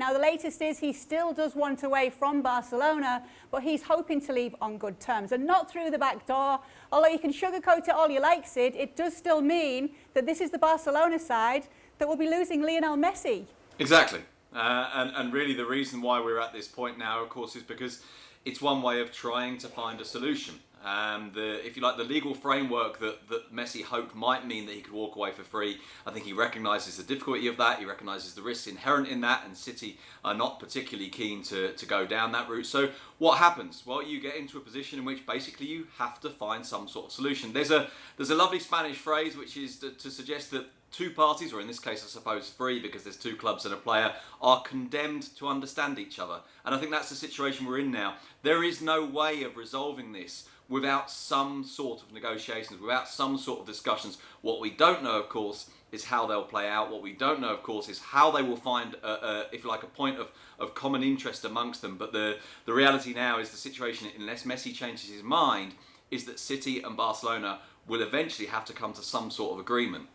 Now, the latest is he still does want away from Barcelona, but he's hoping to leave on good terms and not through the back door. Although you can sugarcoat it all you like, Sid, it does still mean that this is the Barcelona side that will be losing Lionel Messi. Exactly. And really the reason why we're at this point now, of course, is because it's one way of trying to find a solution. If you like, the legal framework that Messi hoped might mean that he could walk away for free, I think he recognises the difficulty of that, he recognises the risks inherent in that, and City are not particularly keen to go down that route. So what happens? Well, you get into a position in which basically you have to find some sort of solution. There's a lovely Spanish phrase which is to suggest that two parties, or in this case I suppose three because there's two clubs and a player, are condemned to understand each other. And I think that's the situation we're in now. There is no way of resolving this without some sort of negotiations, without some sort of discussions. What we don't know, of course, is how they'll play out. What we don't know, of course, is how they will find, if you like, a point of common interest amongst them. But the reality now is the situation, unless Messi changes his mind, is that City and Barcelona will eventually have to come to some sort of agreement.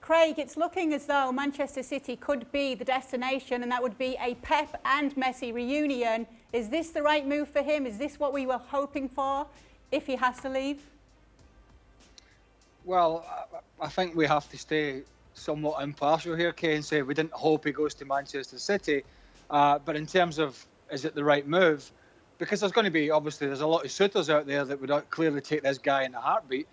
Craig, it's looking as though Manchester City could be the destination, and that would be a Pep and Messi reunion. Is this the right move for him? Is this what we were hoping for if he has to leave? Well, I think we have to stay somewhat impartial here, Kay, and say we didn't hope he goes to Manchester City. But in terms of, is it the right move? Because there's going to be, obviously, there's a lot of suitors out there that would clearly take this guy in a heartbeat.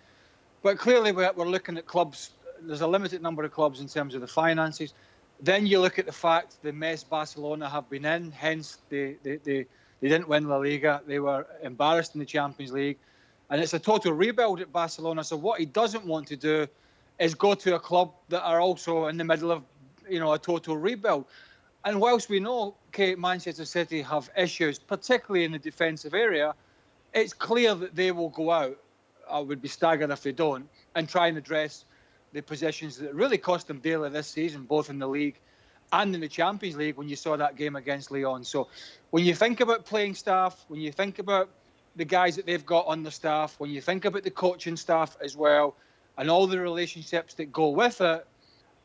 But clearly we're looking at clubs. There's a limited number of clubs in terms of the finances. Then you look at the fact the mess Barcelona have been in, hence they didn't win La Liga. They were embarrassed in the Champions League. And it's a total rebuild at Barcelona. So what he doesn't want to do is go to a club that are also in the middle of, a total rebuild. And whilst we know Manchester City have issues, particularly in the defensive area, it's clear that they will go out. I would be staggered if they don't, and try and address the positions that really cost them dearly this season, both in the league and in the Champions League when you saw that game against Lyon. So when you think about playing staff, when you think about the guys that they've got on the staff, when you think about the coaching staff as well, and all the relationships that go with it,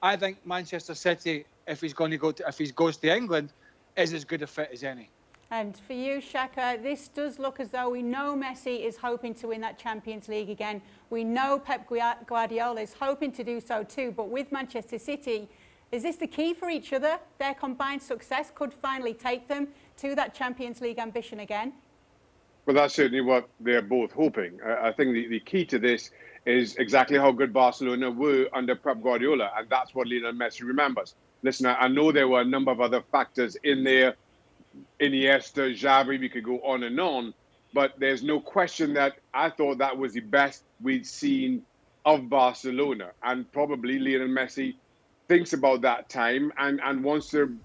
I think Manchester City, if he goes to England, is as good a fit as any. And for you, Shaka, this does look as though we know Messi is hoping to win that Champions League again. We know Pep Guardiola is hoping to do so too. But with Manchester City, is this the key for each other? Their combined success could finally take them to that Champions League ambition again? Well, that's certainly what they're both hoping. I think the key to this is exactly how good Barcelona were under Pep Guardiola, and that's what Lionel Messi remembers. Listen, I know there were a number of other factors in there. Iniesta, Xavi, we could go on, but there's no question that I thought that was the best we'd seen of Barcelona, and probably Lionel Messi thinks about that time and wants to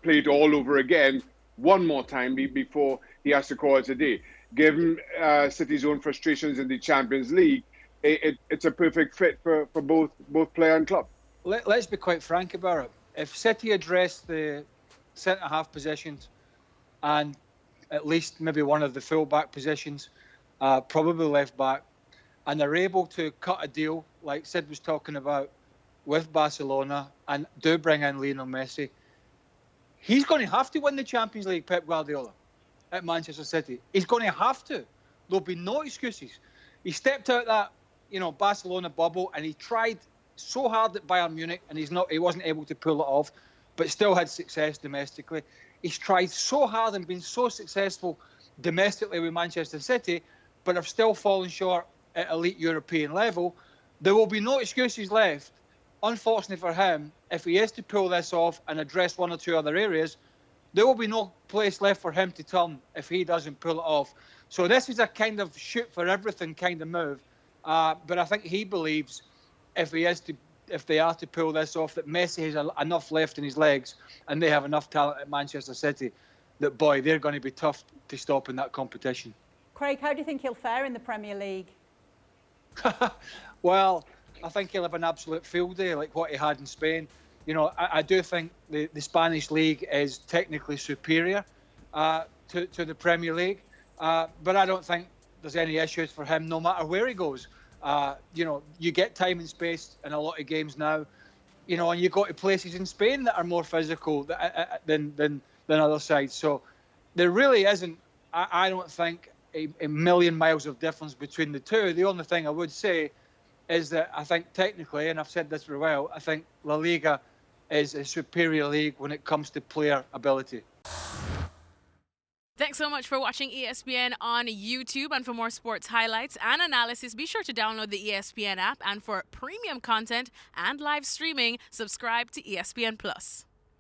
play it all over again one more time before he has to call it a day. Given City's own frustrations in the Champions League, it's a perfect fit for both player and club. Let's be quite frank about it. If City address the centre-half positions and at least maybe one of the full-back positions, probably left-back, and they're able to cut a deal, like Sid was talking about, with Barcelona, and do bring in Lionel Messi, he's going to have to win the Champions League, Pep Guardiola, at Manchester City. He's going to have to. There'll be no excuses. He stepped out that, Barcelona bubble, and he tried so hard at Bayern Munich, and he wasn't able to pull it off, but still had success domestically. He's tried so hard and been so successful domestically with Manchester City, but have still fallen short at elite European level. There will be no excuses left, unfortunately for him, if he is to pull this off and address one or two other areas. There will be no place left for him to turn if he doesn't pull it off. So this is a kind of shoot for everything kind of move. But I think he believes if they are to pull this off, that Messi has enough left in his legs and they have enough talent at Manchester City that, boy, they're going to be tough to stop in that competition. Craig, how do you think he'll fare in the Premier League? Well, I think he'll have an absolute field day like what he had in Spain. I do think the Spanish league is technically superior to the Premier League, but I don't think there's any issues for him no matter where he goes. You get time and space in a lot of games now. you know, and you go to places in Spain that are more physical than other sides. So there really isn't, I don't think, a million miles of difference between the two. The only thing I would say is that I think technically, and I've said this for a while, I think La Liga is a superior league when it comes to player ability. Thanks so much for watching ESPN on YouTube. And for more sports highlights and analysis, be sure to download the ESPN app. And for premium content and live streaming, subscribe to ESPN Plus.